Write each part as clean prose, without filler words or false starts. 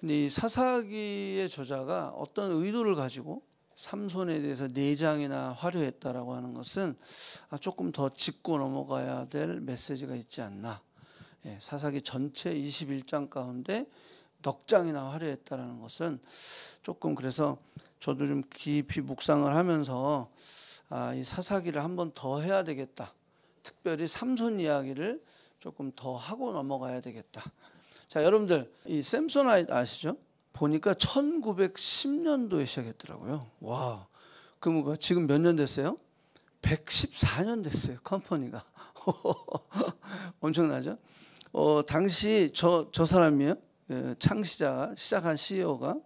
근데 이 사사기의 저자가 어떤 의도를 가지고 삼손에 대해서 내장이나 화려했다라고 하는 것은 조금 더 짚고 넘어가야 될 메시지가 있지 않나. 사사기 전체 21장 가운데 넉 장이나 화려했다라는 것은 조금, 그래서 저도 좀 깊이 묵상을 하면서 이 사사기를 한 번 더 해야 되겠다. 특별히 삼손 이야기를 조금 더 하고 넘어가야 되겠다. 자, 여러분들 이 샘소나이트 아시죠? 보니까 1910년도에 시작했더라고요. 와, 그럼 지금 몇 년 됐어요? 114년 됐어요. 컴퍼니가. 엄청나죠? 당시 저 사람이요, 창시자가, 시작한 CEO가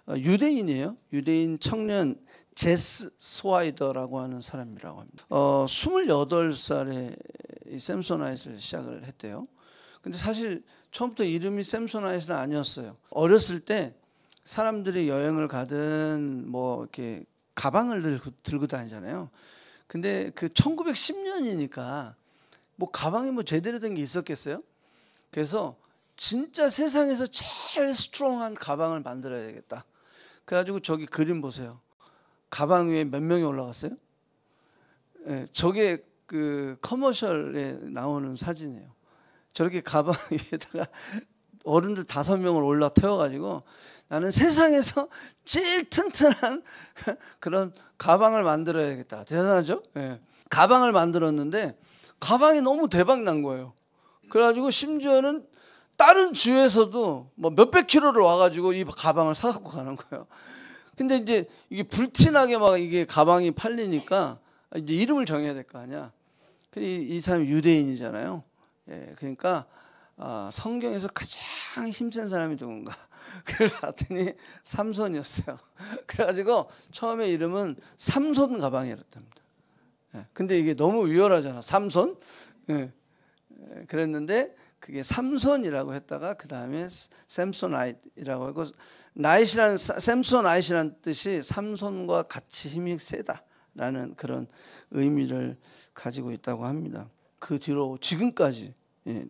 유대인이에요. 유대인 청년 제스 스와이더라고 하는 사람이라고 합니다. 28살에 이 샘소나이트를 시작을 했대요. 근데 사실 처음부터 이름이 샘소나이트는 아니었어요. 어렸을 때 사람들이 여행을 가든 뭐 이렇게 가방을 들고 다니잖아요. 근데 그 1910년이니까 뭐 가방이 뭐 제대로 된 게 있었겠어요? 그래서 진짜 세상에서 제일 스트롱한 가방을 만들어야 되겠다. 그래가지고 저기 그림 보세요. 가방 위에 몇 명이 올라갔어요? 저게 그 커머셜에 나오는 사진이에요. 저렇게 가방 위에다가 어른들 5명을 올라 태워가지고 나는 세상에서 제일 튼튼한 그런 가방을 만들어야겠다. 대단하죠? 가방을 만들었는데 가방이 너무 대박 난 거예요. 그래가지고 심지어는 다른 주에서도 뭐 몇백 킬로를 와가지고 이 가방을 사갖고 가는 거예요. 근데 이제 이게 불티나게 막 이게 가방이 팔리니까 이제 이름을 정해야 될 거 아니야. 이 사람이 유대인이잖아요. 그러니까 성경에서 가장 힘센 사람이 누군가 그걸 봤더니 삼손이었어요. 그래가지고 처음에 이름은 삼손 가방이었답니다. 근데 이게 너무 위험하잖아, 삼손. 그랬는데 그게 삼손이라고 했다가 그 다음에 샘소나이트라고 하고, 나이트라는 샘소나이트라는 뜻이 삼손과 같이 힘이 세다라는 그런 의미를 가지고 있다고 합니다. 그 뒤로 지금까지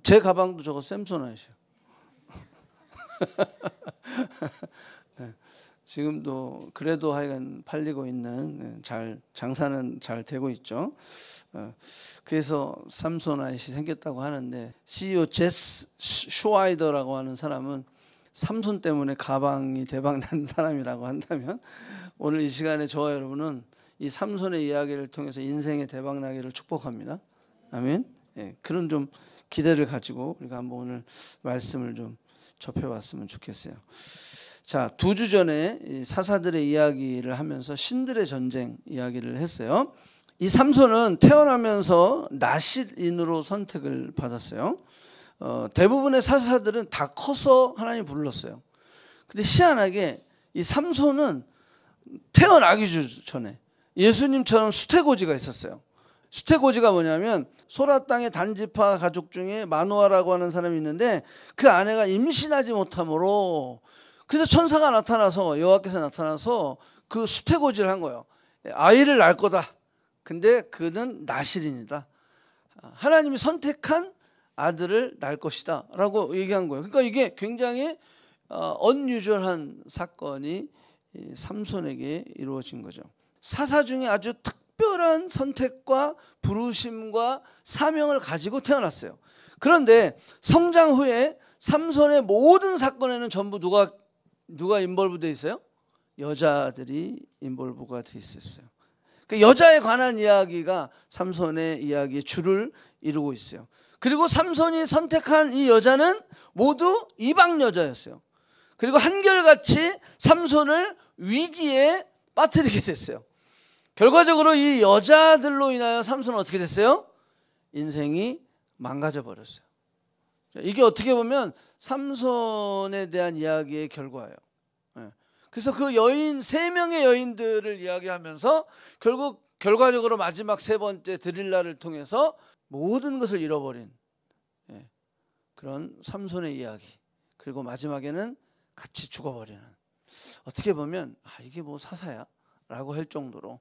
제 가방도 저거 샘소나이트예요. 지금도 그래도 하여간 팔리고 있는, 장사는 잘 되고 있죠. 그래서 삼손아잇이 생겼다고 하는데, CEO 제스 슈와이더라고 하는 사람은 삼손 때문에 가방이 대박난 사람이라고 한다면, 오늘 이 시간에 저와 여러분은 이 삼손의 이야기를 통해서 인생의 대박나기를 축복합니다. 아멘. 그런 좀 기대를 가지고 우리가 한번 오늘 말씀을 좀 접해봤으면 좋겠어요. 자, 2주 전에 이 사사들의 이야기를 하면서 신들의 전쟁 이야기를 했어요. 이 삼손은 태어나면서 나실인으로 선택을 받았어요. 대부분의 사사들은 다 커서 하나님 불렀어요. 근데 희한하게 이 삼손은 태어나기 전에 예수님처럼 수태고지가 있었어요. 수태고지가 뭐냐면 소라 땅의 단지파 가족 중에 마노아라고 하는 사람이 있는데 그 아내가 임신하지 못함으로, 그래서 천사가 나타나서, 여호와께서 나타나서 그 수태고지를 한 거예요. 아이를 낳을 거다. 근데 그는 나실인이다. 하나님이 선택한 아들을 낳을 것이다 라고 얘기한 거예요. 그러니까 이게 굉장히 언유절한 사건이 삼손에게 이루어진 거죠. 사사 중에 아주 특별한 선택과 부르심과 사명을 가지고 태어났어요. 그런데 성장 후에 삼손의 모든 사건에는 전부 누가 인볼브되어 있어요? 여자들이 인볼브가 되어 있었어요. 그 여자에 관한 이야기가 삼손의 이야기의 줄을 이루고 있어요. 그리고 삼손이 선택한 이 여자는 모두 이방 여자였어요. 그리고 한결같이 삼손을 위기에 빠뜨리게 됐어요. 결과적으로 이 여자들로 인하여 삼손은 어떻게 됐어요? 인생이 망가져 버렸어요. 이게 어떻게 보면 삼손에 대한 이야기의 결과예요. 그래서 그 여인, 3명의 여인들을 이야기하면서 결국 결과적으로 마지막 3번째 드릴라를 통해서 모든 것을 잃어버린 그런 삼손의 이야기, 그리고 마지막에는 같이 죽어버리는, 어떻게 보면 이게 뭐 사사야? 라고 할 정도로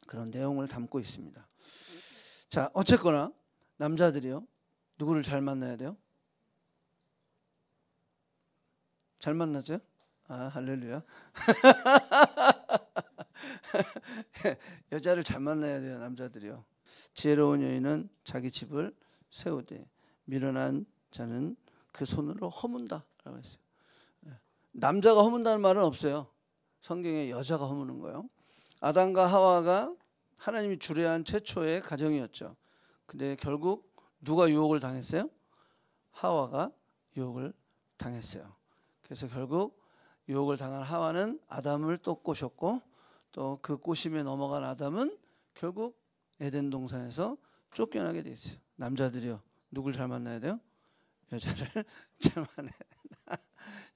그런 내용을 담고 있습니다. 자, 어쨌거나 남자들이요, 누구를 잘 만나야 돼요? 잘 만나죠? 아, 할렐루야. 여자를 잘 만나야 돼요, 남자들이요. 지혜로운 여인은 자기 집을 세우되 미련한 자는 그 손으로 허문다라고 했어요. 남자가 허문다는 말은 없어요. 성경에 여자가 허무는 거예요. 아담과 하와가 하나님이 주례한 최초의 가정이었죠. 근데 결국 누가 유혹을 당했어요? 하와가 유혹을 당했어요. 그래서 결국 유혹을 당한 하와는 아담을 또 꼬셨고, 또 그 꼬심에 넘어간 아담은 결국 에덴 동산에서 쫓겨나게 돼 있어요. 남자들이요, 누굴 잘 만나야 돼요? 여자를 잘 만나야 된다.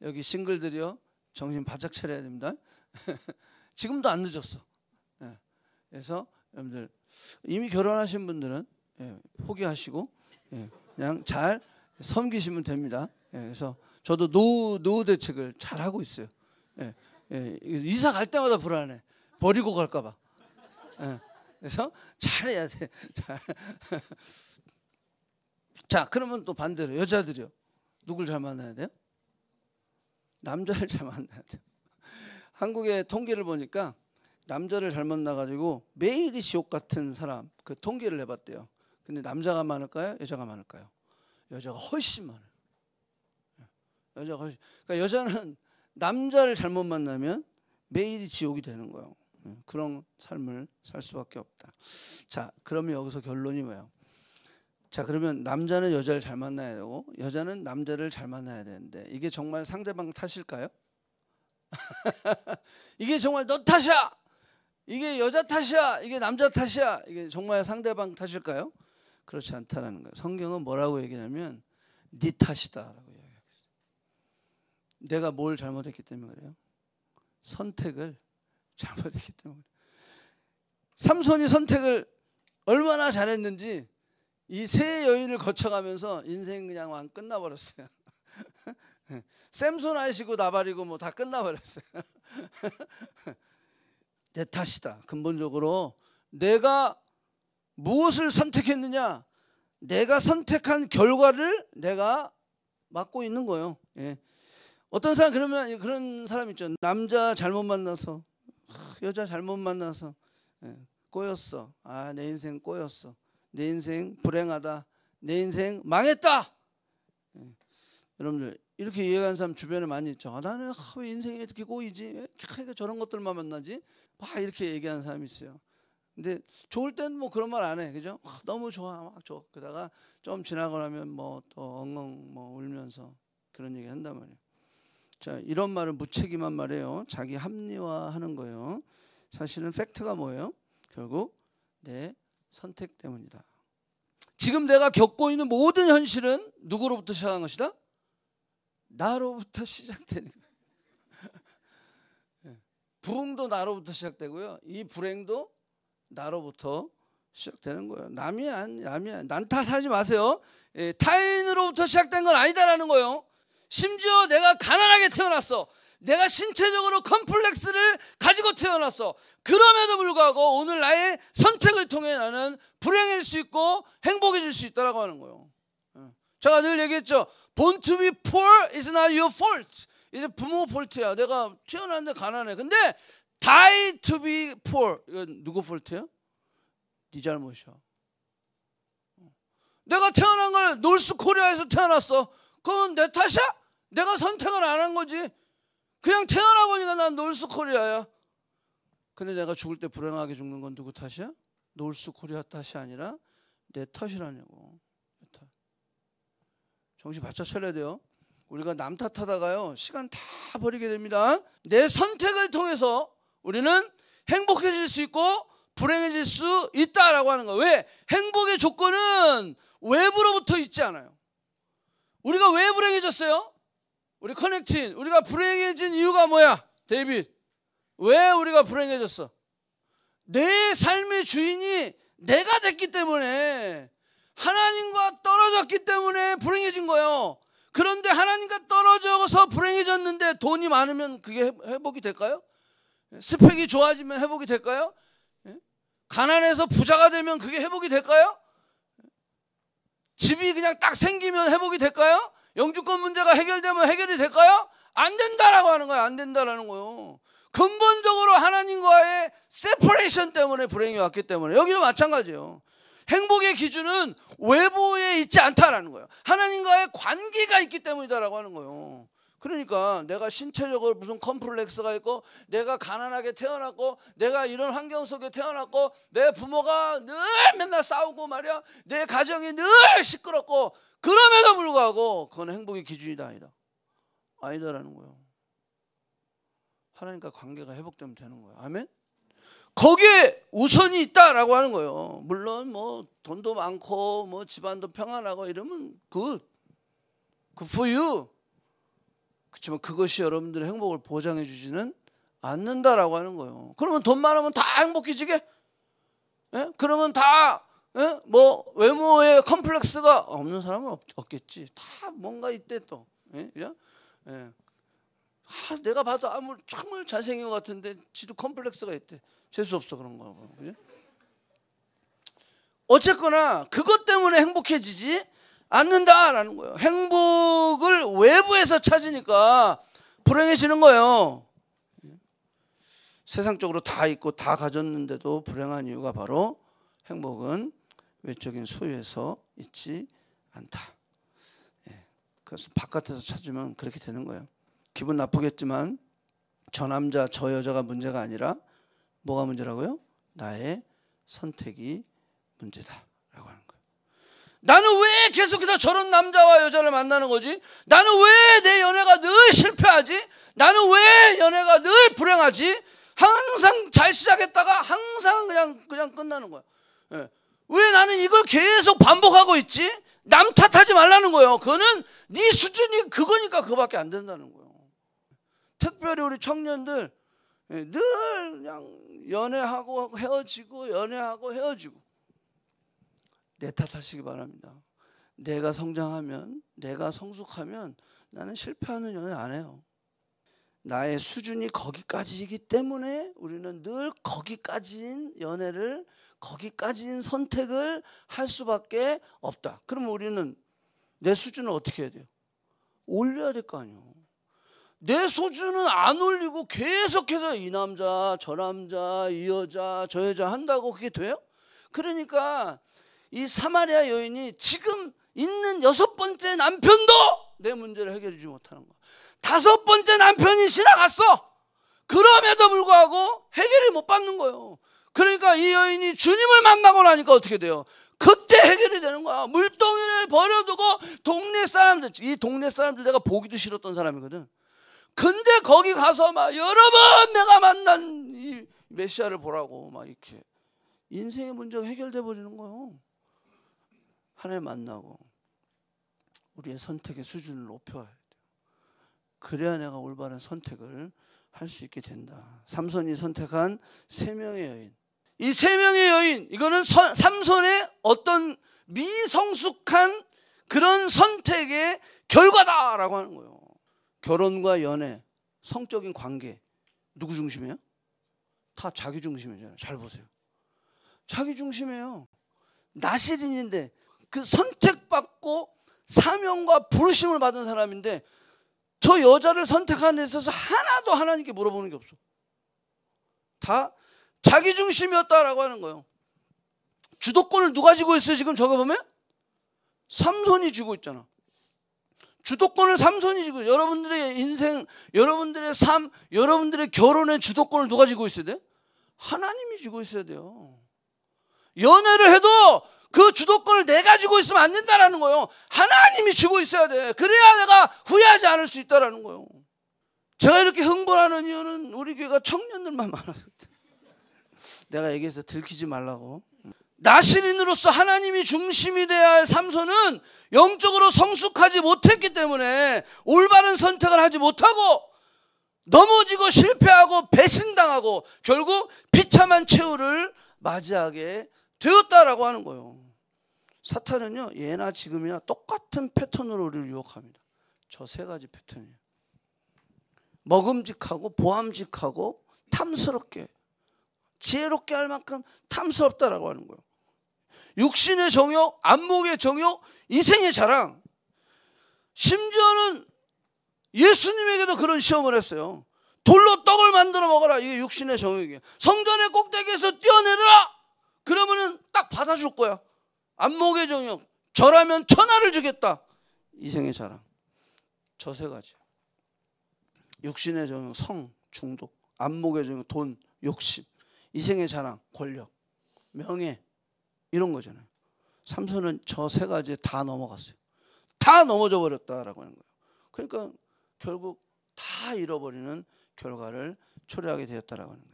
여기 싱글들이요, 정신 바짝 차려야 됩니다. 지금도 안 늦었어. 그래서 여러분들 이미 결혼하신 분들은 포기하시고 그냥 잘 섬기시면 됩니다. 그래서 저도 노후 대책을 잘 하고 있어요. 이사 갈 때마다 불안해. 버리고 갈까 봐. 그래서 잘해야 돼. 자, 그러면 또 반대로 여자들이요, 누굴 잘 만나야 돼요? 남자를 잘 만나야 돼요. 한국의 통계를 보니까 남자를 잘 만나가지고 매일이 지옥 같은 사람, 그 통계를 해봤대요. 근데 남자가 많을까요? 여자가 많을까요? 여자가 훨씬 많아요. 여자가 훨씬. 그러니까 여자는 남자를 잘못 만나면 매일이 지옥이 되는 거예요. 그런 삶을 살 수밖에 없다. 자, 그러면 여기서 결론이 뭐예요? 자, 그러면 남자는 여자를 잘 만나야 되고 여자는 남자를 잘 만나야 되는데, 이게 정말 상대방 탓일까요? 이게 정말 너 탓이야, 이게 여자 탓이야, 이게 남자 탓이야, 이게 정말 상대방 탓일까요? 그렇지 않다라는 거예요. 성경은 뭐라고 얘기하냐면 네 탓이다라고 얘기해요. 내가 뭘 잘못했기 때문에 그래요? 선택을 잘못했기 때문에. 삼손이 선택을 얼마나 잘했는지 이 세 여인을 거쳐가면서 인생 그냥 끝나버렸어요. 샘손 아시고 나발이고 뭐 다 끝나버렸어요. 내 탓이다. 근본적으로 내가 무엇을 선택했느냐, 내가 선택한 결과를 내가 맡고 있는 거예요. 어떤 사람 그러면 그런 사람 있죠. 남자 잘못 만나서, 여자 잘못 만나서 꼬였어. 아, 내 인생 꼬였어. 내 인생 불행하다. 내 인생 망했다. 여러분들 이렇게 얘기하는 사람 주변에 많이 있죠. 아, 나는 왜 인생이 이렇게 꼬이지? 왜 저런 것들만 만나지? 막 이렇게 얘기하는 사람이 있어요. 근데 좋을 땐 뭐 그런 말 안 해, 그죠? 너무 좋아, 막 좋아. 그러다가 좀 지나고 나면 뭐 또 엉엉 뭐 울면서 그런 얘기 한단 말이에요. 자, 이런 말은 무책임한 말이에요. 자기 합리화하는 거예요. 사실은 팩트가 뭐예요? 결국 내 선택 때문이다. 지금 내가 겪고 있는 모든 현실은 누구로부터 시작한 것이다? 나로부터 시작되는 거예요. 부흥도 나로부터 시작되고요, 이 불행도 나로부터 시작되는 거예요. 남이야. 난 탓하지 마세요. 타인으로부터 시작된 건 아니다라는 거예요. 심지어 내가 가난하게 태어났어. 내가 신체적으로 컴플렉스를 가지고 태어났어. 그럼에도 불구하고 오늘 나의 선택을 통해 나는 불행해질 수 있고 행복해질 수 있다라고 하는 거예요. 제가 늘 얘기했죠. Born to be poor is not your fault. 이제 부모 폴트야. 내가 태어났는데 가난해. 근데 die to be poor, 이건 누구 폴트예요? 네 잘못이야. 내가 태어난 걸 노스 코리아에서 태어났어. 그건 내 탓이야? 내가 선택을 안 한 거지. 그냥 태어나 보니까 난 노스 코리아야. 근데 내가 죽을 때 불행하게 죽는 건 누구 탓이야? 노스 코리아 탓이 아니라 내 탓이라냐고. 내 탓. 정신 바짝 차려야 돼요. 우리가 남 탓하다가요, 시간 다 버리게 됩니다. 내 선택을 통해서 우리는 행복해질 수 있고 불행해질 수 있다라고 하는 거예요. 왜? 행복의 조건은 외부로부터 있지 않아요. 우리가 왜 불행해졌어요? 우리 커넥팅, 우리가 불행해진 이유가 뭐야? 데이빗, 왜 우리가 불행해졌어? 내 삶의 주인이 내가 됐기 때문에, 하나님과 떨어졌기 때문에 불행해진 거예요. 그런데 하나님과 떨어져서 불행해졌는데 돈이 많으면 그게 회복이 될까요? 스펙이 좋아지면 회복이 될까요? 가난해서 부자가 되면 그게 회복이 될까요? 집이 그냥 딱 생기면 회복이 될까요? 영주권 문제가 해결되면 해결이 될까요? 안 된다라고 하는 거예요. 안 된다라는 거예요. 근본적으로 하나님과의 세퍼레이션 때문에 불행이 왔기 때문에 여기도 마찬가지예요. 행복의 기준은 외부에 있지 않다라는 거예요. 하나님과의 관계가 있기 때문이다라고 하는 거예요. 그러니까 내가 신체적으로 무슨 컴플렉스가 있고, 내가 가난하게 태어났고, 내가 이런 환경 속에 태어났고, 내 부모가 늘 맨날 싸우고 말이야, 내 가정이 늘 시끄럽고, 그럼에도 불구하고 그건 행복의 기준이다 아니다라는 거예요. 하나님과 관계가 회복되면 되는 거예요. 아멘. 거기에 우선이 있다라고 하는 거예요. 물론 뭐 돈도 많고 뭐 집안도 평안하고 이러면 good for you. 그렇지만 그것이 여러분들의 행복을 보장해 주지는 않는다라고 하는 거예요. 그러면 돈 많으면 다 행복해지게? 예? 그러면 다 뭐 외모에 컴플렉스가 없는 사람은 없겠지. 다 뭔가 있대 또. 예? 예. 내가 봐도 정말 잘생긴 것 같은데 지도 컴플렉스가 있대. 재수 없어 그런 거. 그죠? 어쨌거나 그것 때문에 행복해지지 않는다라는 거예요. 행복을 외부에서 찾으니까 불행해지는 거예요. 세상적으로 다 있고 다 가졌는데도 불행한 이유가 바로 행복은 외적인 소유에서 있지 않다. 그래서 바깥에서 찾으면 그렇게 되는 거예요. 기분 나쁘겠지만 저 남자 저 여자가 문제가 아니라 뭐가 문제라고요? 나의 선택이 문제다라고 하는 거예요. 나는 왜 계속해서 저런 남자와 여자를 만나는 거지? 나는 왜 내 연애가 늘 실패하지? 나는 왜 연애가 늘 불행하지? 항상 잘 시작했다가 항상 그냥 끝나는 거야. 예. 왜 나는 이걸 계속 반복하고 있지? 남 탓하지 말라는 거예요. 그거는 네 수준이 그거니까 그거밖에 안 된다는 거예요. 특별히 우리 청년들 늘 그냥 연애하고 헤어지고 연애하고 헤어지고 내 탓하시기 바랍니다. 내가 성장하면, 내가 성숙하면 나는 실패하는 연애 안 해요. 나의 수준이 거기까지이기 때문에 우리는 늘 거기까지인 연애를, 거기까지인 선택을 할 수밖에 없다. 그러면 우리는 내 수준을 어떻게 해야 돼요? 올려야 될 거 아니에요. 내 수준은 안 올리고 계속해서 이 남자, 저 남자, 이 여자, 저 여자 한다고 그게 돼요? 그러니까 이 사마리아 여인이 지금 있는 6번째 남편도 내 문제를 해결해 주지 못하는 거야. 5번째 남편이 지나갔어. 그럼에도 불구하고 해결이 못 받는 거예요. 그러니까 이 여인이 주님을 만나고 나니까 어떻게 돼요? 그때 해결이 되는 거야. 물동이를 버려두고 동네 사람들, 이 동네 사람들 내가 보기도 싫었던 사람이거든. 근데 거기 가서 막 여러 번 내가 만난 이 메시아를 보라고 막 이렇게 인생의 문제가 해결돼 버리는 거예요. 하나님 만나고 우리의 선택의 수준을 높여야 돼요. 그래야 내가 올바른 선택을 할 수 있게 된다. 삼손이 선택한 3명의 여인. 이 3명의 여인, 이거는 삼손의 어떤 미성숙한 그런 선택의 결과다라고 하는 거예요. 결혼과 연애, 성적인 관계 누구 중심이에요? 다 자기 중심이잖아요. 잘 보세요. 자기 중심이에요. 나시린인데 그 선택받고 사명과 부르심을 받은 사람인데 저 여자를 선택하는 데 있어서 하나도 하나님께 물어보는 게 없어. 다 자기 중심이었다라고 하는 거예요. 주도권을 누가 쥐고 있어요? 지금 저거 보면 삼손이 쥐고 있잖아. 주도권을 삼손이 쥐고, 여러분들의 인생, 여러분들의 삶, 여러분들의 결혼의 주도권을 누가 쥐고 있어야 돼요? 하나님이 쥐고 있어야 돼요. 연애를 해도 그 주도권을 내가 쥐고 있으면 안 된다라는 거예요. 하나님이 쥐고 있어야 돼. 그래야 내가 후회하지 않을 수 있다라는 거예요. 제가 이렇게 흥분하는 이유는 우리 교회가 청년들만 많아서 내가 얘기해서 들키지 말라고. 나시린으로서 하나님이 중심이 돼야 할 삼손은 영적으로 성숙하지 못했기 때문에 올바른 선택을 하지 못하고 넘어지고 실패하고 배신당하고 결국 비참한 최후를 맞이하게 되었다라고 하는 거예요. 사탄은요, 예나 지금이나 똑같은 패턴으로 우리를 유혹합니다. 저 3가지 패턴이에요. 먹음직하고 보암직하고 탐스럽게, 지혜롭게 할 만큼 탐스럽다라고 하는 거예요. 육신의 정욕, 안목의 정욕, 이생의 자랑. 심지어는 예수님에게도 그런 시험을 했어요. 돌로 떡을 만들어 먹어라. 이게 육신의 정욕이에요. 성전의 꼭대기에서 뛰어내려라. 그러면은 딱 받아줄 거야. 안목의 정욕. 절하면 천하를 주겠다. 이생의 자랑. 저 세 가지. 육신의 정욕, 성, 중독. 안목의 정욕, 돈, 욕심. 이생의 자랑, 권력, 명예. 이런 거잖아요. 삼손은 저 세 가지에 다 넘어갔어요. 다 넘어져 버렸다라고 하는 거예요. 그러니까 결국 다 잃어버리는 결과를 초래하게 되었다라고 하는 거예요.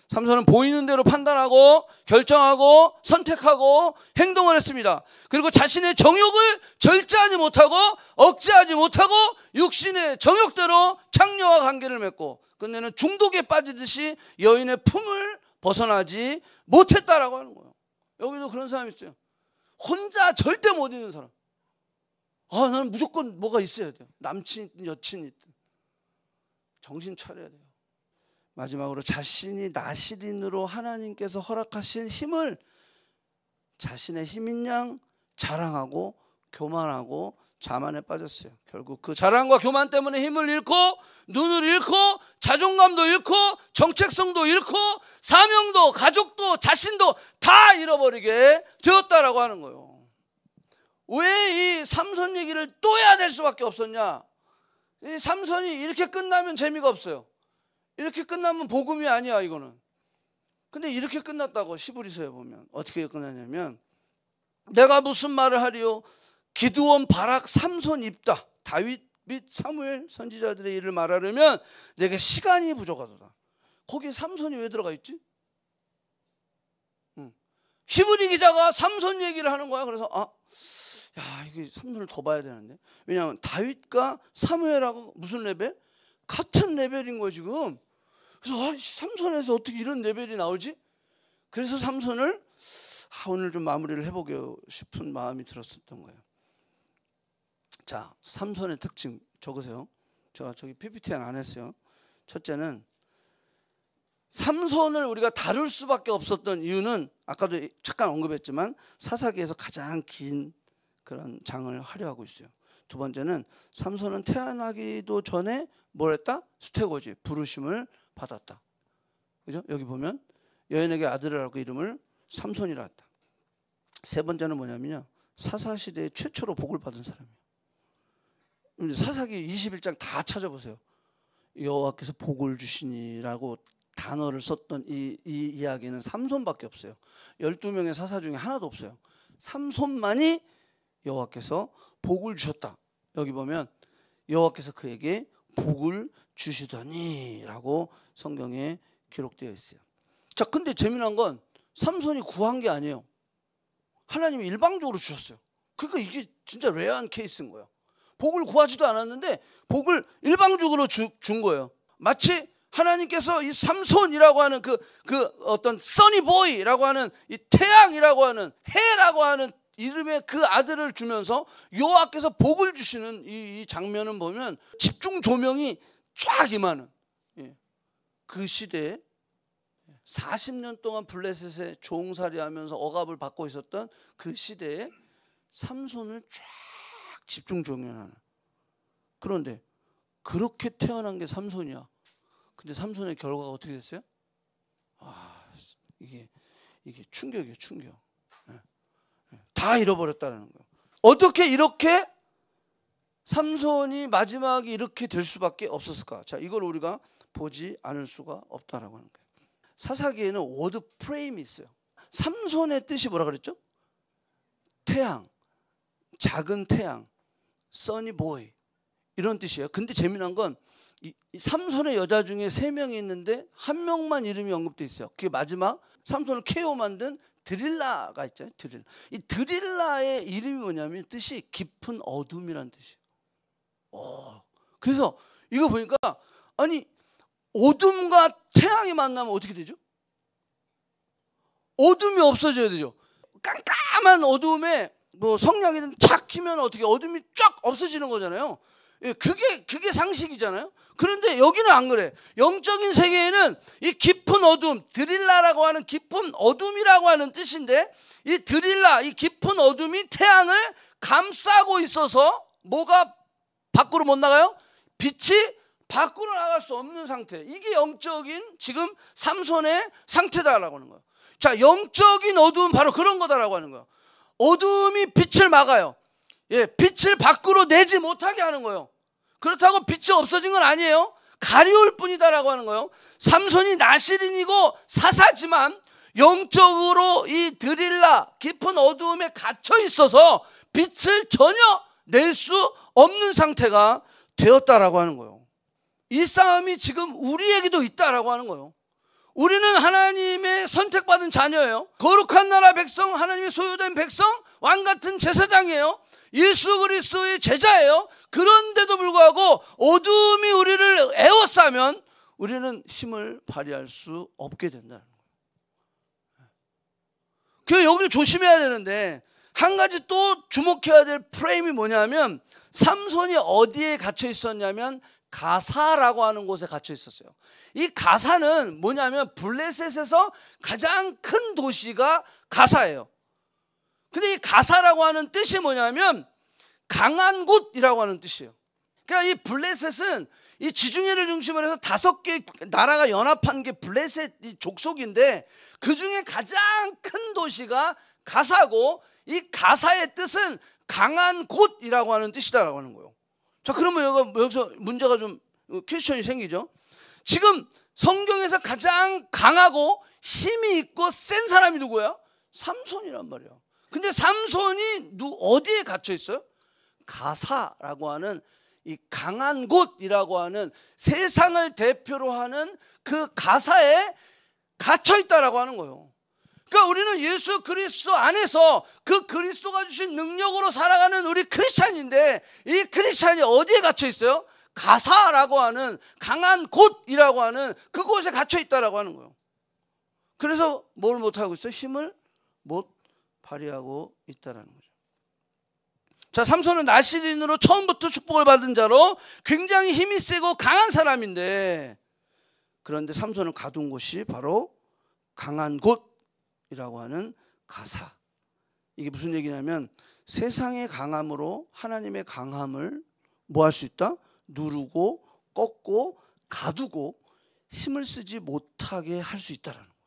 삼손은 보이는 대로 판단하고 결정하고 선택하고 행동을 했습니다. 그리고 자신의 정욕을 절제하지 못하고 억제하지 못하고 육신의 정욕대로 창녀와 관계를 맺고 끝내는 중독에 빠지듯이 여인의 품을 벗어나지 못했다라고 하는 거예요. 여기도 그런 사람이 있어요. 혼자 절대 못 있는 사람. 나는 무조건 뭐가 있어야 돼요. 남친 있든 여친이 있든. 정신 차려야 돼요. 마지막으로 자신이 나시린으로 하나님께서 허락하신 힘을 자신의 힘인 양 자랑하고 교만하고 자만에 빠졌어요. 결국 그 자랑과 교만 때문에 힘을 잃고 눈을 잃고 자존감도 잃고 정체성도 잃고 사명도 가족도 자신도 다 잃어버리게 되었다라고 하는 거예요. 왜 이 삼손 얘기를 또 해야 될 수밖에 없었냐? 이 삼손이 이렇게 끝나면 재미가 없어요. 이렇게 끝나면 복음이 아니야 이거는. 근데 이렇게 끝났다고. 시브리서에 보면 어떻게 끝나냐면 내가 무슨 말을 하리요? 기드온, 바락, 삼손 입다. 다윗 및 사무엘 선지자들의 일을 말하려면 내게 시간이 부족하도다. 거기에 삼손이 왜 들어가 있지? 히브리 기자가 삼손 얘기를 하는 거야. 그래서 이게 삼손을 더 봐야 되는데. 왜냐하면 다윗과 사무엘하고 무슨 레벨? 같은 레벨인 거예요 지금. 그래서 삼손에서 어떻게 이런 레벨이 나오지? 그래서 삼손을 오늘 좀 마무리를 해보고 싶은 마음이 들었었던 거예요. 자, 삼손의 특징 적으세요. 제가 저기 PPT 안 했어요. 첫째는 삼손을 우리가 다룰 수밖에 없었던 이유는 아까도 잠깐 언급했지만 사사기에서 가장 긴 그런 장을 할애하고 있어요. 두 번째는 삼손은 태어나기도 전에 뭘 했다? 수태고지, 부르심을 받았다. 그죠? 여기 보면 여인에게 아들을 낳고 이름을 삼손이라 했다. 세 번째는 뭐냐면요, 사사시대에 최초로 복을 받은 사람이에요. 사사기 21장 다 찾아보세요. 여호와께서 복을 주시니라고 단어를 썼던 이 이야기는 삼손밖에 없어요. 12명의 사사 중에 하나도 없어요. 삼손만이 여호와께서 복을 주셨다. 여기 보면 여호와께서 그에게 복을 주시더니라고 성경에 기록되어 있어요. 자, 근데 재미난 건 삼손이 구한 게 아니에요. 하나님이 일방적으로 주셨어요. 그러니까 이게 진짜 레어한 케이스인 거예요. 복을 구하지도 않았는데 복을 일방적으로 준 거예요. 마치 하나님께서 이 삼손이라고 하는 그 어떤 써니보이라고 하는 이 태양이라고 하는 해라고 하는 이름의 그 아들을 주면서 여호와께서 복을 주시는 이 장면을 보면 집중 조명이 쫙 임하는, 그 시대에 40년 동안 블레셋에 종살이하면서 억압을 받고 있었던 그 시대에 삼손을 쫙 집중 조명하는. 그런데 그렇게 태어난 게 삼손이야. 근데 삼손의 결과가 어떻게 됐어요? 이게 충격이에요, 충격. 다 잃어버렸다는 거예요. 어떻게 이렇게 삼손이 마지막에 이렇게 될 수밖에 없었을까? 자, 이걸 우리가 보지 않을 수가 없다라고 하는 거예요. 사사기에는 워드 프레임이 있어요. 삼손의 뜻이 뭐라 그랬죠? 태양, 작은 태양, 써니 보이, 이런 뜻이에요. 근데 재미난 건 이 삼손의 여자 중에 3명이 있는데 한 명만 이름이 언급되어 있어요. 그게 마지막 삼손을 KO 만든 드릴라가 있잖아요. 드릴라. 이 드릴라의 이름이 뭐냐면 뜻이 깊은 어둠이란 뜻이에요. 그래서 이거 보니까 아니 어둠과 태양이 만나면 어떻게 되죠? 어둠이 없어져야 되죠. 깜깜한 어둠에 뭐 성냥이든 착 키면 어떻게 어둠이 쫙 없어지는 거잖아요. 그게 상식이잖아요. 그런데 여기는 안 그래. 영적인 세계에는 이 깊은 어둠, 드릴라라고 하는 깊은 어둠이라고 하는 뜻인데, 이 드릴라, 이 깊은 어둠이 태양을 감싸고 있어서 뭐가 밖으로 못 나가요? 빛이 밖으로 나갈 수 없는 상태. 이게 영적인 지금 삼손의 상태다라고 하는 거예요. 자, 영적인 어두움은 바로 그런 거다라고 하는 거예요. 어두움이 빛을 막아요. 예, 빛을 밖으로 내지 못하게 하는 거예요. 그렇다고 빛이 없어진 건 아니에요. 가리울 뿐이다라고 하는 거예요. 삼손이 나실인이고 사사지만 영적으로 이 드릴라 깊은 어두움에 갇혀 있어서 빛을 전혀 낼 수 없는 상태가 되었다라고 하는 거예요. 이 싸움이 지금 우리에게도 있다라고 하는 거예요. 우리는 하나님의 선택받은 자녀예요. 거룩한 나라 백성, 하나님의 소유된 백성, 왕같은 제사장이에요. 예수 그리스도의 제자예요. 그런데도 불구하고 어둠이 우리를 에워싸면 우리는 힘을 발휘할 수 없게 된다는 거예요. 그래서 여기를 조심해야 되는데, 한 가지 또 주목해야 될 프레임이 뭐냐면, 삼손이 어디에 갇혀 있었냐면 가사라고 하는 곳에 갇혀 있었어요. 이 가사는 뭐냐면 블레셋에서 가장 큰 도시가 가사예요. 근데 이 가사라고 하는 뜻이 뭐냐면 강한 곳이라고 하는 뜻이에요. 그러니까 이 블레셋은 이 지중해를 중심으로 해서 5개 나라가 연합한 게 블레셋 족속인데, 그 중에 가장 큰 도시가 가사고, 이 가사의 뜻은 강한 곳이라고 하는 뜻이다라고 하는 거예요. 자, 그러면 여기서 문제가 좀 퀘스천이 생기죠. 지금 성경에서 가장 강하고 힘이 있고 센 사람이 누구야? 삼손이란 말이야. 근데 삼손이 어디에 갇혀 있어요? 가사라고 하는 이 강한 곳이라고 하는 세상을 대표로 하는 그 가사에 갇혀 있다라고 하는 거예요. 그러니까 우리는 예수 그리스도 안에서 그 그리스도가 주신 능력으로 살아가는 우리 크리스찬인데, 이 크리스찬이 어디에 갇혀 있어요? 가사라고 하는 강한 곳이라고 하는 그곳에 갇혀 있다라고 하는 거예요. 그래서 뭘 못하고 있어요? 힘을 못 발휘하고 있다라는 거죠. 자, 삼손은 나실인으로 처음부터 축복을 받은 자로 굉장히 힘이 세고 강한 사람인데, 그런데 삼손을 가둔 곳이 바로 강한 곳이라고 하는 가사. 이게 무슨 얘기냐면 세상의 강함으로 하나님의 강함을 뭐 할 수 있다? 누르고 꺾고 가두고 힘을 쓰지 못하게 할 수 있다라는 거예요.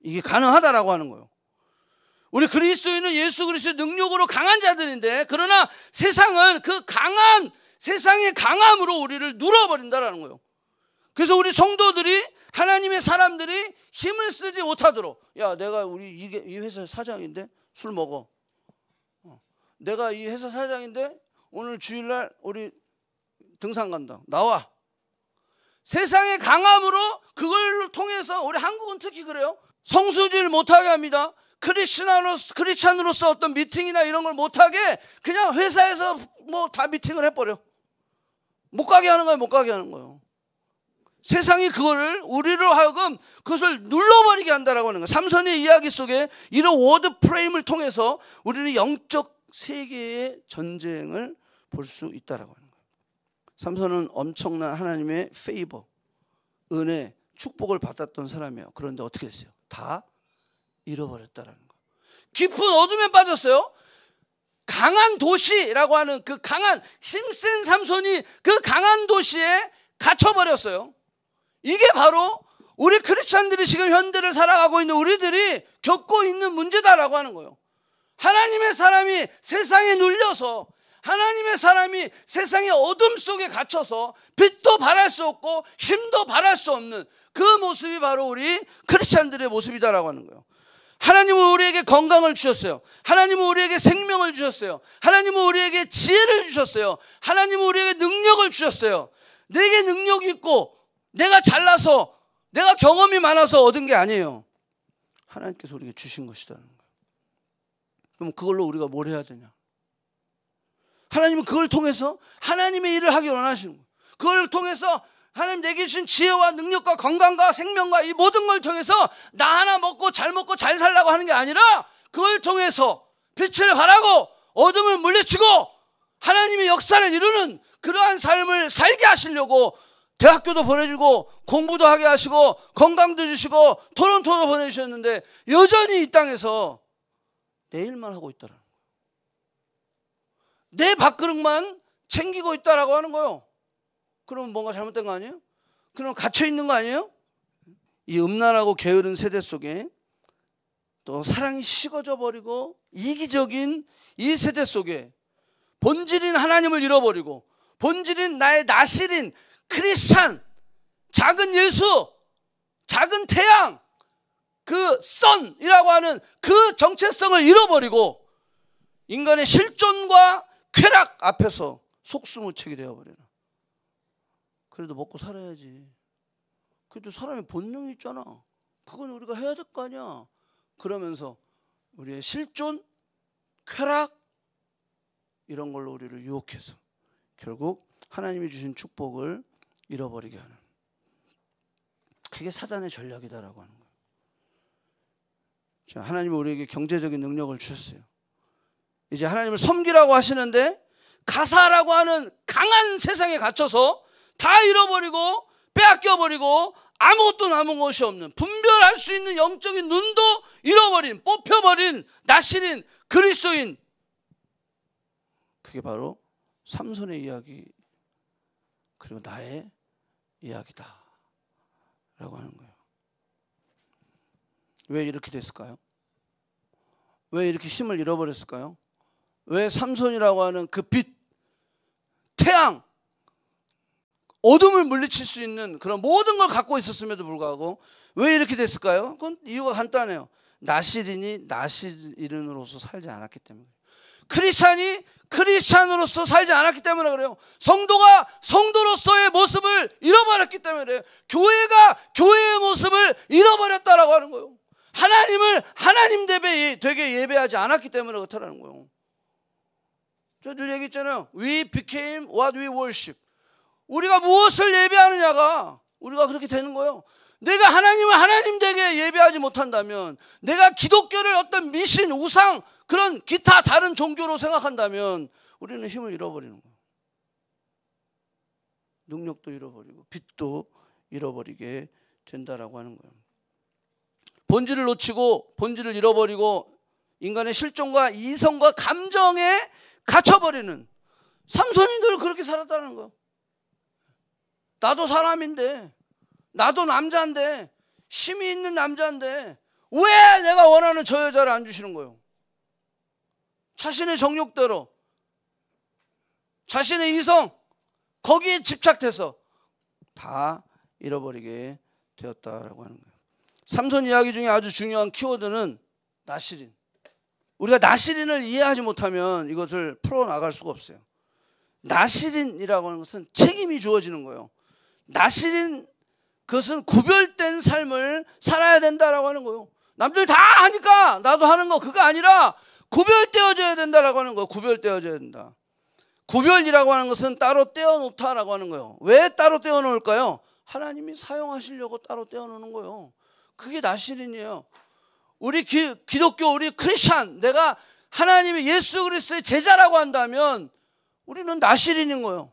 이게 가능하다라고 하는 거예요. 우리 그리스도인은 예수 그리스도의 능력으로 강한 자들인데, 그러나 세상은 그 강한 세상의 강함으로 우리를 눌러버린다라는 거예요. 그래서 우리 성도들이, 하나님의 사람들이 힘을 쓰지 못하도록, 야, 내가 이 회사 사장인데 술 먹어. 내가 이 회사 사장인데 오늘 주일날 우리 등산 간다. 나와. 세상의 강함으로 그걸 통해서, 우리 한국은 특히 그래요. 성수질 못하게 합니다. 크리스찬으로서 어떤 미팅이나 이런 걸 못하게 그냥 회사에서 뭐 다 미팅을 해버려. 못 가게 하는 거예요. 못 가게 하는 거예요. 세상이 그거를 우리로 하여금 그것을 눌러버리게 한다라고 하는 거예요. 삼손의 이야기 속에 이런 워드 프레임을 통해서 우리는 영적 세계의 전쟁을 볼 수 있다라고 하는 거예요. 삼손은 엄청난 하나님의 페이버, 은혜, 축복을 받았던 사람이에요. 그런데 어떻게 됐어요? 다 잃어버렸다라는 거예요. 깊은 어둠에 빠졌어요. 강한 도시라고 하는 그 강한 힘센 삼손이 그 강한 도시에 갇혀버렸어요. 이게 바로 우리 크리스찬들이 지금 현대를 살아가고 있는 우리들이 겪고 있는 문제다라고 하는 거예요. 하나님의 사람이 세상에 눌려서, 하나님의 사람이 세상의 어둠 속에 갇혀서 빛도 발할 수 없고 힘도 발할 수 없는 그 모습이 바로 우리 크리스찬들의 모습이다라고 하는 거예요. 하나님은 우리에게 건강을 주셨어요. 하나님은 우리에게 생명을 주셨어요. 하나님은 우리에게 지혜를 주셨어요. 하나님은 우리에게 능력을 주셨어요. 내게 능력이 있고 내가 잘나서 내가 경험이 많아서 얻은 게 아니에요. 하나님께서 우리에게 주신 것이라는 거예요. 그럼 그걸로 우리가 뭘 해야 되냐? 하나님은 그걸 통해서 하나님의 일을 하기 원하시는 거예요. 그걸 통해서 하나님 내게 주신 지혜와 능력과 건강과 생명과 이 모든 걸 통해서 나 하나 먹고 잘 살라고 하는 게 아니라, 그걸 통해서 빛을 발하고 어둠을 물리치고 하나님의 역사를 이루는 그러한 삶을 살게 하시려고 대학교도 보내주고 공부도 하게 하시고 건강도 주시고 토론토도 보내주셨는데 여전히 이 땅에서 내 일만 하고 있더라는 거예요. 내 밥그릇만 챙기고 있다라고 하는 거예요. 그러면 뭔가 잘못된 거 아니에요? 그럼 갇혀 있는 거 아니에요? 이 음란하고 게으른 세대 속에 또 사랑이 식어져 버리고 이기적인 이 세대 속에 본질인 하나님을 잃어버리고 본질인 나의 나실인 크리스찬, 작은 예수, 작은 태양, 그 선이라고 하는 그 정체성을 잃어버리고 인간의 실존과 쾌락 앞에서 속수무책이 되어버리는. 그래도 먹고 살아야지. 그래도 사람의 본능이 있잖아. 그건 우리가 해야 될 거 아니야. 그러면서 우리의 실존, 쾌락 이런 걸로 우리를 유혹해서 결국 하나님이 주신 축복을 잃어버리게 하는, 그게 사단의 전략이다라고 하는 거예요. 자, 하나님은 우리에게 경제적인 능력을 주셨어요. 이제 하나님을 섬기라고 하시는데 가사라고 하는 강한 세상에 갇혀서 다 잃어버리고 빼앗겨버리고 아무것도 남은 것이 없는, 분별할 수 있는 영적인 눈도 잃어버린, 뽑혀버린 나실인 그리스도인, 그게 바로 삼손의 이야기 그리고 나의 이야기다 라고 하는 거예요. 왜 이렇게 됐을까요? 왜 이렇게 힘을 잃어버렸을까요? 왜 삼손이라고 하는 그 빛, 태양, 어둠을 물리칠 수 있는 그런 모든 걸 갖고 있었음에도 불구하고 왜 이렇게 됐을까요? 그건 이유가 간단해요. 나실인이 나실인으로서 살지 않았기 때문에. 크리스찬이 크리스찬으로서 살지 않았기 때문에 그래요. 성도가 성도로서의 모습을 잃어버렸기 때문에 그래요. 교회가 교회의 모습을 잃어버렸다라고 하는 거예요. 하나님을 하나님 되게 예배하지 않았기 때문에 그렇다라는 거예요. 저들 얘기했잖아요. We became what we worship. 우리가 무엇을 예배하느냐가 우리가 그렇게 되는 거예요. 내가 하나님을 하나님 되게 예배하지 못한다면, 내가 기독교를 어떤 미신, 우상, 그런 기타 다른 종교로 생각한다면 우리는 힘을 잃어버리는 거예요. 능력도 잃어버리고 빛도 잃어버리게 된다라고 하는 거예요. 본질을 놓치고 본질을 잃어버리고 인간의 실존과 이성과 감정에 갇혀버리는 삼손이들 그렇게 살았다는 거예요. 나도 사람인데, 나도 남자인데, 힘이 있는 남자인데 왜 내가 원하는 저 여자를 안 주시는 거예요? 자신의 정욕대로, 자신의 이성, 거기에 집착돼서 다 잃어버리게 되었다라고 하는 거예요. 삼손 이야기 중에 아주 중요한 키워드는 나실인. 우리가 나실인을 이해하지 못하면 이것을 풀어나갈 수가 없어요. 나실인이라고 하는 것은 책임이 주어지는 거예요. 나실인, 그것은 구별된 삶을 살아야 된다라고 하는 거예요. 남들 다 하니까 나도 하는 거, 그거 아니라 구별되어져야 된다라고 하는 거예요. 구별되어져야 된다. 구별이라고 하는 것은 따로 떼어놓다라고 하는 거예요. 왜 따로 떼어놓을까요? 하나님이 사용하시려고 따로 떼어놓는 거예요. 그게 나실인이에요. 우리 기독교, 우리 크리스찬, 내가 하나님의 예수 그리스도의 제자라고 한다면 우리는 나실인인 거예요.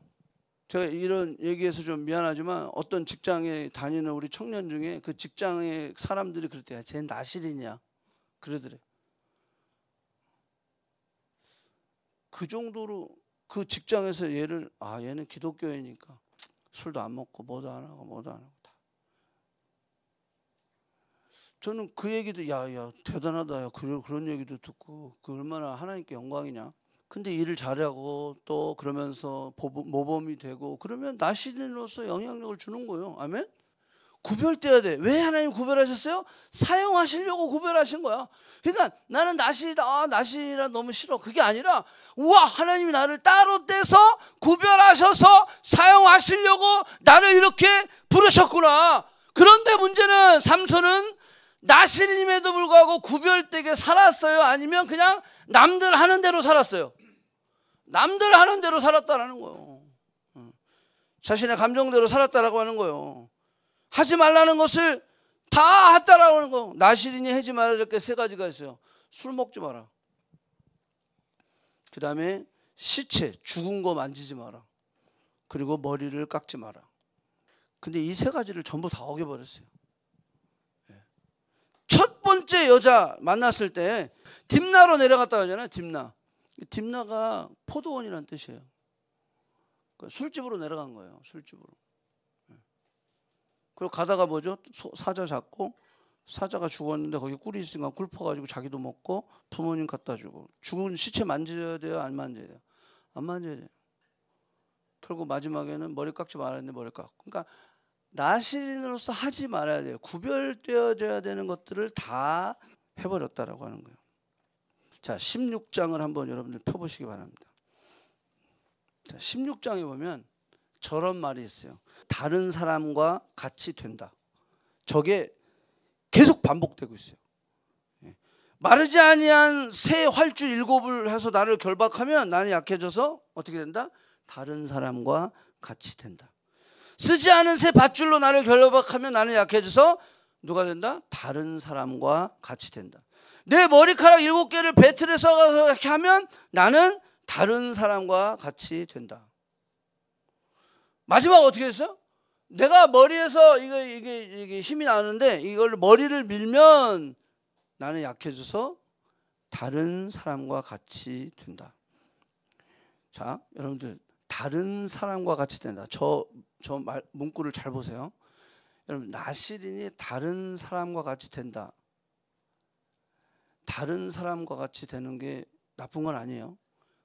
제가 이런 얘기해서 좀 미안하지만 어떤 직장에 다니는 우리 청년 중에 그 직장의 사람들이 그럴 때야, 쟤 나실인이야 그러더래. 그 정도로 그 직장에서 얘를, 얘는 기독교이니까 술도 안 먹고 뭐도 안 하고 다. 저는 그 얘기도 야 대단하다, 야 그런 얘기도 듣고 그 얼마나 하나님께 영광이냐. 근데 일을 잘하고 또 그러면서 모범이 되고 그러면 나실인으로서 영향력을 주는 거예요. 아멘? 구별돼야 돼. 왜 하나님 구별하셨어요? 사용하시려고 구별하신 거야. 그러니까 나는 나실이다, 나실이라 너무 싫어, 그게 아니라 우와, 하나님이 나를 따로 떼서 구별하셔서 사용하시려고 나를 이렇게 부르셨구나. 그런데 문제는 삼손은 나실임에도 불구하고 구별되게 살았어요? 아니면 그냥 남들 하는 대로 살았어요? 남들 하는 대로 살았다라는 거예요. 자신의 감정대로 살았다라고 하는 거예요. 하지 말라는 것을 다 했다라고 하는 거. 나실인이 하지 말아야 될 게 세 가지가 있어요. 술 먹지 마라. 그 다음에 시체, 죽은 거 만지지 마라. 그리고 머리를 깎지 마라. 근데 이 세 가지를 전부 다 어겨버렸어요. 첫 번째 여자 만났을 때 딥나로 내려갔다 하잖아요. 딥나가 포도원이라는 뜻이에요. 술집으로 내려간 거예요. 술집으로. 그리고 가다가 뭐죠? 사자 잡고 사자가 죽었는데 거기 꿀이 있으니까 꿀 퍼가지고 자기도 먹고 부모님 갖다 주고. 죽은 시체 만져야 돼요? 안 만져야 돼요? 안 만져야 돼요. 결국 마지막에는 머리 깎지 말아야 되는데 머리 깎고. 그러니까 나시린으로서 하지 말아야 돼요. 구별되어져야 되는 것들을 다 해버렸다라고 하는 거예요. 자, 16장을 한번 여러분들 펴보시기 바랍니다. 자, 16장에 보면 저런 말이 있어요. 다른 사람과 같이 된다. 저게 계속 반복되고 있어요. 마르지 아니한 새 활주 7을 해서 나를 결박하면 나는 약해져서 어떻게 된다? 다른 사람과 같이 된다. 쓰지 않은 새 밧줄로 나를 결박하면 나는 약해져서 누가 된다? 다른 사람과 같이 된다. 내 머리카락 7개를 배틀에 써가서 이렇게 하면 나는 다른 사람과 같이 된다. 마지막 어떻게 했어요? 내가 머리에서 이게 힘이 나는데 이걸 머리를 밀면 나는 약해져서 다른 사람과 같이 된다. 자, 여러분들 다른 사람과 같이 된다. 저 문구를 잘 보세요. 여러분, 나시린이 다른 사람과 같이 된다. 다른 사람과 같이 되는 게 나쁜 건 아니에요.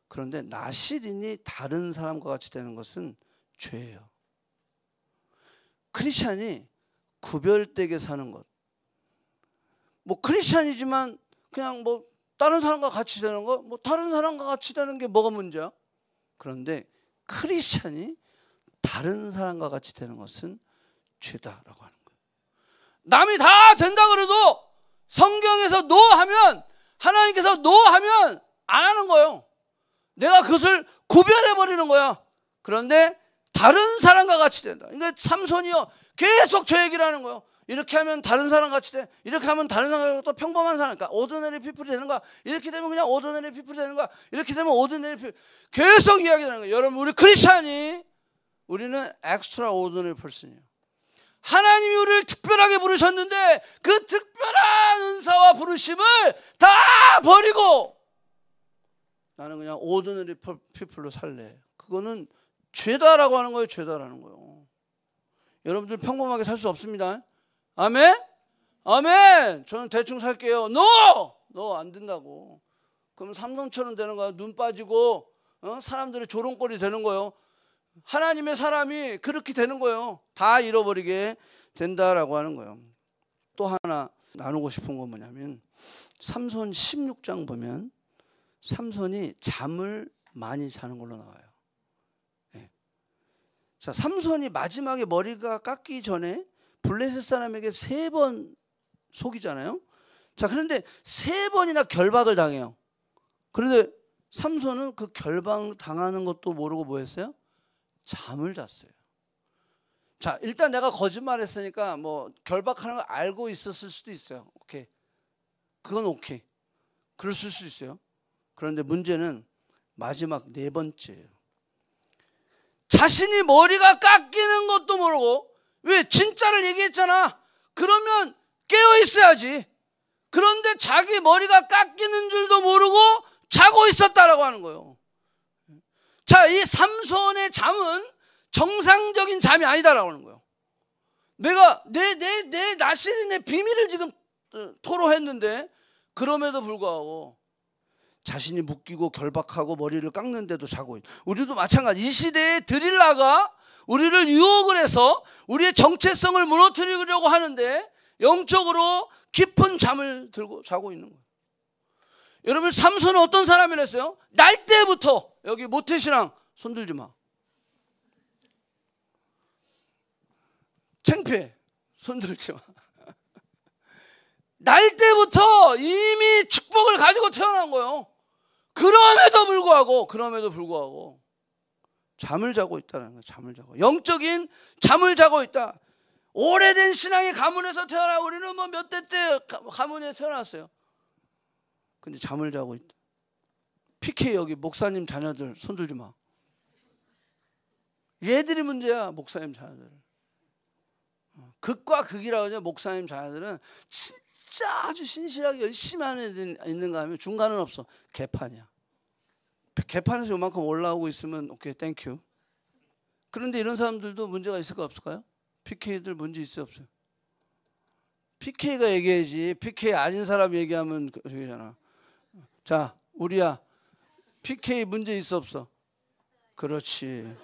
그런데 나시린이 다른 사람과 같이 되는 것은 죄예요. 크리스찬이 구별되게 사는 것. 뭐 크리스찬이지만 그냥 뭐 다른 사람과 같이 되는 거, 뭐 다른 사람과 같이 되는 게 뭐가 문제야? 그런데 크리스찬이 다른 사람과 같이 되는 것은 죄다라고 하는 거예요. 남이 다 된다 그래도 성경에서 노 하면, 하나님께서 노 하면 안 하는 거예요. 내가 그것을 구별해 버리는 거야. 그런데 다른 사람과 같이 된다. 그러니까 삼손이요 계속 저 얘기를 하는 거예요. 이렇게 하면 다른 사람 같이 돼. 이렇게 하면 다른 사람과 또 평범한 사람. 그러니까 오더너리 피플이 되는 거야. 이렇게 되면 그냥 오더너리 피플이 되는 거야. 이렇게 되면 오더너리 피플. 계속 이야기하는 거예요. 여러분, 우리 크리스찬이 우리는 엑스트라 오더너리 퍼슨이에요. 하나님이 우리를 특별하게 부르셨는데 그 특별한 은사와 부르심을 다 버리고 나는 그냥 오더너리 피플로 살래. 그거는 죄다라고 하는 거예요. 죄다라는 거예요. 여러분들 평범하게 살 수 없습니다. 아멘? 아멘. 저는 대충 살게요. 노! 안 된다고. 그럼 삼손처럼 되는 거야. 눈 빠지고 사람들의 조롱거리 되는 거예요. 하나님의 사람이 그렇게 되는 거예요. 다 잃어버리게 된다라고 하는 거예요. 또 하나 나누고 싶은 건 뭐냐면 삼손 16장 보면 삼손이 잠을 많이 자는 걸로 나와요. 네. 자, 삼손이 마지막에 머리가 깎기 전에 블레셋 사람에게 3번 속이잖아요. 자, 그런데 3번이나 결박을 당해요. 그런데 삼손은 그 결박 당하는 것도 모르고 뭐 했어요? 잠을 잤어요. 자, 일단 내가 거짓말했으니까 뭐 결박하는 걸 알고 있었을 수도 있어요. 오케이, 그건 오케이, 그랬을 수 있어요. 그런데 문제는 마지막 4번째예요. 자신이 머리가 깎이는 것도 모르고, 왜 진짜를 얘기했잖아. 그러면 깨어 있어야지. 그런데 자기 머리가 깎이는 줄도 모르고 자고 있었다라고 하는 거예요. 자, 이 삼손의 잠은 정상적인 잠이 아니다라고 하는 거예요. 내가 내 나시린의 비밀을 지금 토로했는데 그럼에도 불구하고 자신이 묶이고 결박하고 머리를 깎는데도 자고 있는. 우리도 마찬가지. 이 시대에 드릴라가 우리를 유혹을 해서 우리의 정체성을 무너뜨리려고 하는데 영적으로 깊은 잠을 들고 자고 있는 거예요. 여러분, 삼손은 어떤 사람이랬어요? 날 때부터. 여기 모태신앙 손들지 마. 창피해. 손들지 마. 날 때부터 이미 축복을 가지고 태어난 거예요. 그럼에도 불구하고 잠을 자고 있다는 거예요. 잠을 자고. 영적인 잠을 자고 있다. 오래된 신앙의 가문에서 태어나, 우리는 뭐 몇 대 때 가문에 태어났어요. 근데 잠을 자고 있다. PK 여기 목사님 자녀들 손들지 마. 얘들이 문제야. 목사님 자녀들. 극과 극이라고 하죠. 목사님 자녀들은 진짜 아주 신실하게 열심히 하는 애들 있는가 하면 중간은 없어. 개판이야. 개판에서 요만큼 올라오고 있으면 오케이, 땡큐. 그런데 이런 사람들도 문제가 있을까 없을까요? PK들 문제 있어요 없어요? PK가 얘기해야지. PK 아닌 사람 얘기하면 저기잖아. 자, 우리야 PK 문제 있어 없어? 그렇지.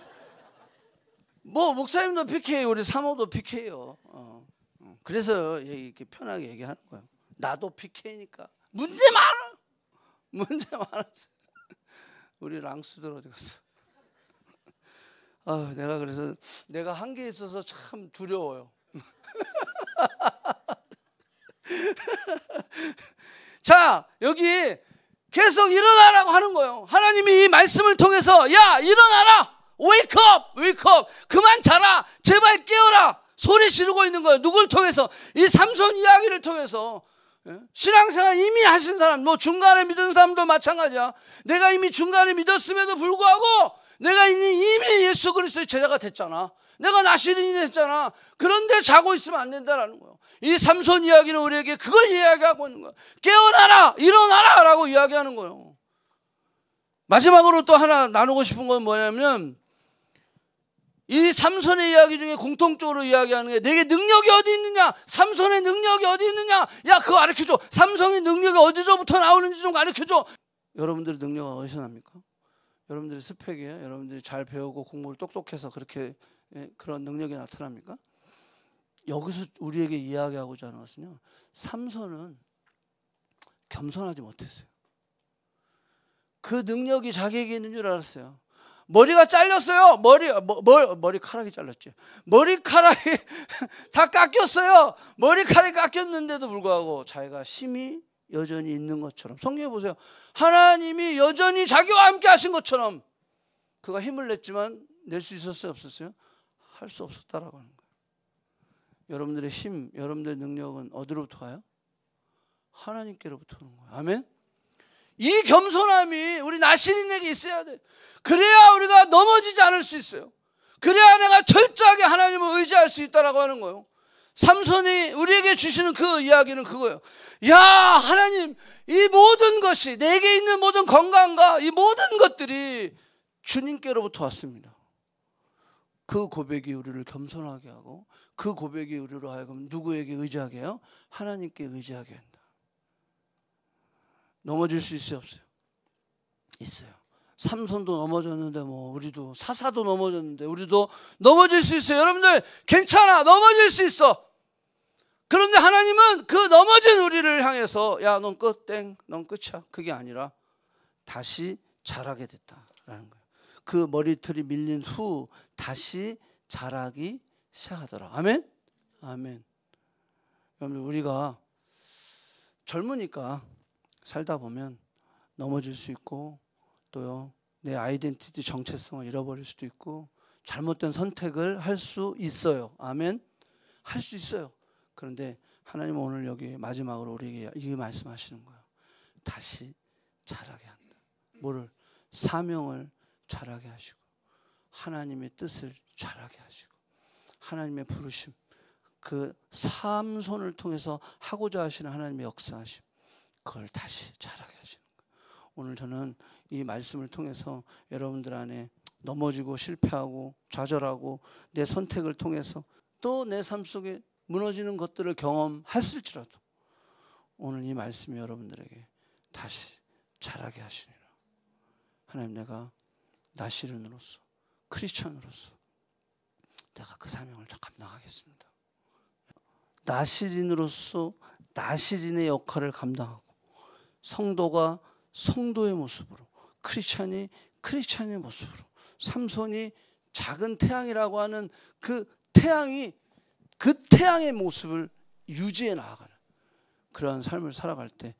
뭐 목사님도 PK, 우리 사모도 PK요. 그래서 이렇게 편하게 얘기하는 거예요. 나도 PK니까. 문제 많아. 문제 많았어. 우리 랑스들 어디 갔어? 내가 그래서 내가 한계에 있어서 참 두려워요. 자, 여기 계속 일어나라고 하는 거예요. 하나님이 이 말씀을 통해서 야 일어나라. Wake up, wake up. 그만 자라. 제발 깨어라. 소리 지르고 있는 거예요. 누굴 통해서? 이 삼손 이야기를 통해서. 신앙생활 이미 하신 사람, 뭐 중간에 믿은 사람도 마찬가지야. 내가 이미 중간에 믿었음에도 불구하고 내가 이미 예수 그리스도의 제자가 됐잖아. 내가 나시린이 됐잖아. 그런데 자고 있으면 안 된다라는 거예요. 이 삼손 이야기는 우리에게 그걸 이야기하고 있는 거예요. 깨어나라, 일어나라 라고 이야기하는 거예요. 마지막으로 또 하나 나누고 싶은 건 뭐냐면, 이 삼손의 이야기 중에 공통적으로 이야기하는 게 내게 능력이 어디 있느냐, 삼손의 능력이 어디 있느냐, 야 그거 가르쳐줘. 삼손의 능력이 어디서부터 나오는지 좀 가르쳐줘. 여러분들의 능력은 어디서 납니까? 여러분들의 스펙이에요? 여러분들이 잘 배우고 공부를 똑똑해서 그렇게 그런 능력이 나타납니까? 여기서 우리에게 이야기하고자 하는 것은요, 삼손은 겸손하지 못했어요. 그 능력이 자기에게 있는 줄 알았어요. 머리가 잘렸어요. 머리카락이 잘렸죠. 머리카락이 다 깎였어요. 머리카락이 깎였는데도 불구하고 자기가 힘이 여전히 있는 것처럼, 성경에 보세요. 하나님이 여전히 자기와 함께 하신 것처럼 그가 힘을 냈지만 낼 수 있었어요 없었어요? 할 수 없었다라고 하는 거예요. 여러분들의 힘, 여러분들의 능력은 어디로부터 와요? 하나님께로부터 오는 거예요. 아멘. 이 겸손함이 우리 나시린에게 있어야 돼. 그래야 우리가 넘어지지 않을 수 있어요. 그래야 내가 철저하게 하나님을 의지할 수 있다라고 하는 거예요. 삼손이 우리에게 주시는 그 이야기는 그거예요. 야 하나님, 이 모든 것이, 내게 있는 모든 건강과 이 모든 것들이 주님께로부터 왔습니다. 그 고백이 우리를 겸손하게 하고, 그 고백이 우리로 하여금 누구에게 의지하게 해요? 하나님께 의지하게 한다. 넘어질 수 있어요 없어요? 있어요. 삼손도 넘어졌는데 뭐 우리도, 사사도 넘어졌는데 우리도 넘어질 수 있어요. 여러분들 괜찮아, 넘어질 수 있어. 그런데 하나님은 그 넘어진 우리를 향해서 야 넌 끝, 땡, 넌 끝이야, 그게 아니라 다시 자라게 됐다라는 거예요. 그 머리털이 밀린 후 다시 자라기 시작하더라. 아멘? 아멘. 여러분, 우리가 젊으니까 살다 보면 넘어질 수 있고, 또요 내 아이덴티티, 정체성을 잃어버릴 수도 있고, 잘못된 선택을 할 수 있어요. 아멘. 할 수 있어요. 그런데 하나님은 오늘 여기 마지막으로 우리에게 이 말씀하시는 거예요. 다시 자라게 한다. 뭐를? 사명을 자라게 하시고, 하나님의 뜻을 자라게 하시고, 하나님의 부르심, 그 삼손을 통해서 하고자 하시는 하나님의 역사하심, 그걸 다시 자라게 하시는 거예요. 오늘 저는 이 말씀을 통해서 여러분들 안에 넘어지고 실패하고 좌절하고 내 선택을 통해서 또 내 삶 속에 무너지는 것들을 경험했을지라도 오늘 이 말씀이 여러분들에게 다시 자라게 하시리라. 하나님, 내가 나시린으로서, 크리스천으로서 내가 그 사명을 감당하겠습니다. 나시린으로서 나시린의 역할을 감당하고, 성도가 성도의 모습으로, 크리스찬이 크리스찬의 모습으로, 삼손이 작은 태양이라고 하는 그 태양의 모습을 유지해 나아가는 그러한 삶을 살아갈 때,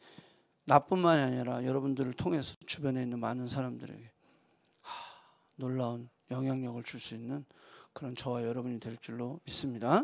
나뿐만이 아니라 여러분들을 통해서 주변에 있는 많은 사람들에게 놀라운 영향력을 줄 수 있는 그런 저와 여러분이 될 줄로 믿습니다.